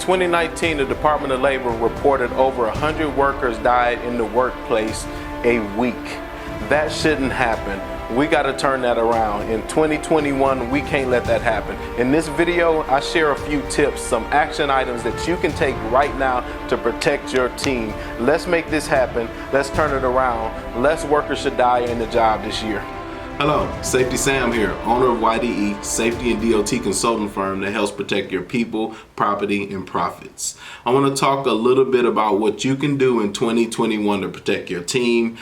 2019, the Department of Labor reported over 100 workers died in the workplace a week. That shouldn't happen. We got to turn that around. In 2021, we can't let that happen. In this video, I share a few tips, some action items that you can take right now to protect your team. Let's make this happen. Let's turn it around. Less workers should die in the job this year. Hello, Safety Sam here, owner of YDE, safety and DOT consulting firm that helps protect your people, property, and profits. I want to talk a little bit about what you can do in 2021 to protect your team,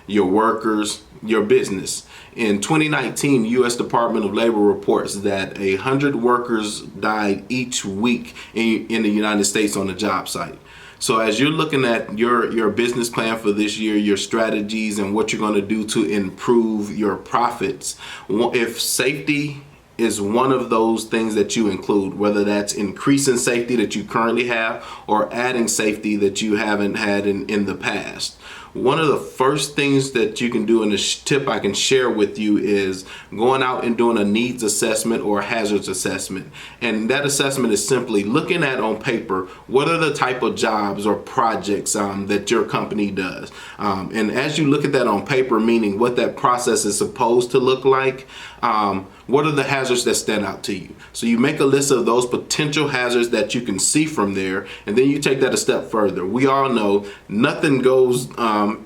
your workers, your business. In 2019, U.S. Department of Labor reports that 100 workers died each week in the United States on the job site. So as you're looking at your business plan for this year, your strategies and what you're going to do to improve your profits, if safety is one of those things that you include, whether that's increasing safety that you currently have or adding safety that you haven't had in the past. One of the first things that you can do, and a tip I can share with you, is going out and doing a needs assessment or hazards assessment. And that assessment is simply looking at on paper, what are the type of jobs or projects that your company does. And as you look at that on paper, meaning what that process is supposed to look like, what are the hazards that stand out to you? So you make a list of those potential hazards that you can see from there, and then you take that a step further. We all know nothing goes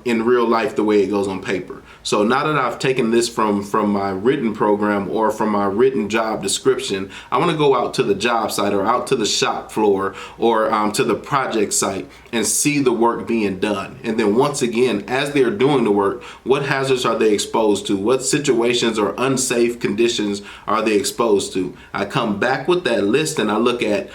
in real life the way it goes on paper. So now that I've taken this from my written program or from my written job description, I want to go out to the job site or out to the shop floor or to the project site and see the work being done. And then once again, as they're doing the work, what hazards are they exposed to? What situations or unsafe conditions are they exposed to? I come back with that list and I look at,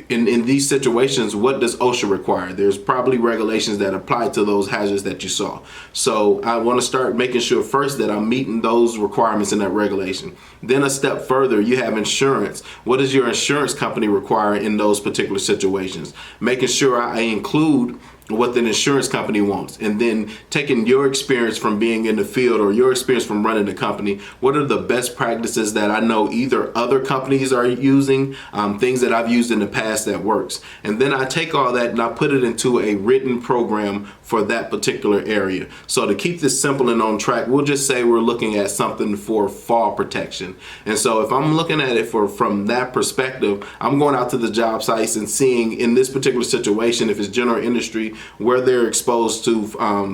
in these situations, what does OSHA require? There's probably regulations that apply to those hazards that you saw. So I want to start making sure first that I'm meeting those requirements in that regulation. Then a step further, you have insurance. What does your insurance company require in those particular situations? Making sure I include what the insurance company wants, and then taking your experience from being in the field or your experience from running the company. What are the best practices that I know either other companies are using, things that I've used in the past that works, and then I take all that and I put it into a written program for that particular area. So to keep this simple and on track, we'll just say we're looking at something for fall protection. And so if I'm looking at it from that perspective, I'm going out to the job sites and seeing in this particular situation, if it's general industry, where they're exposed to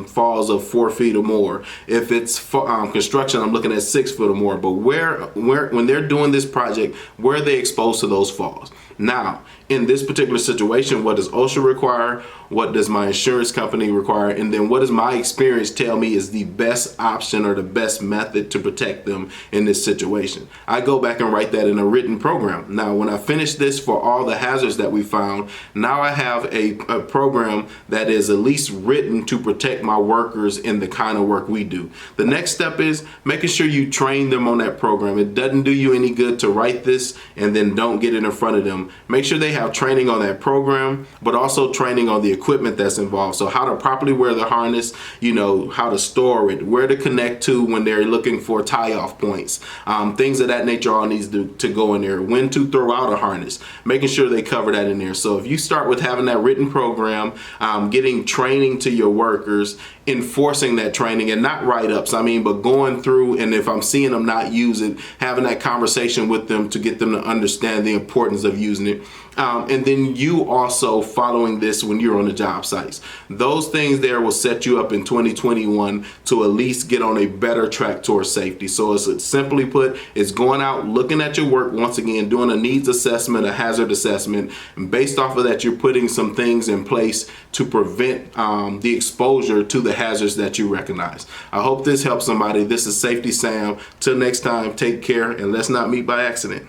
falls of 4 feet or more. If it's construction, I'm looking at 6 foot or more. But where when they're doing this project, where are they exposed to those falls? Now, in this particular situation, what does OSHA require? What does my insurance company require? And then what does my experience tell me is the best option or the best method to protect them in this situation? I go back and write that in a written program. Now, when I finish this for all the hazards that we found, now I have a program that is at least written to protect my workers in the kind of work we do. The next step is making sure you train them on that program. It doesn't do you any good to write this and then don't get it in front of them. Make sure they have training on that program, but also training on the equipment that's involved. So how to properly wear the harness, how to store it, where to connect to when they're looking for tie-off points, things of that nature all needs to go in there. When to throw out a harness, making sure they cover that in there. So if you start with having that written program, getting training to your workers, enforcing that training, and not write-ups, but going through, and if I'm seeing them not use it, having that conversation with them to get them to understand the importance of using it. And then you also following this when you're on the job sites. Those things there will set you up in 2021 to at least get on a better track towards safety. So it's simply put, it's going out, looking at your work, once again, doing a needs assessment, a hazard assessment, and based off of that, you're putting some things in place to prevent the exposure to the hazards that you recognize. I hope this helps somebody. This is Safety Sam. Till next time, take care, and let's not meet by accident.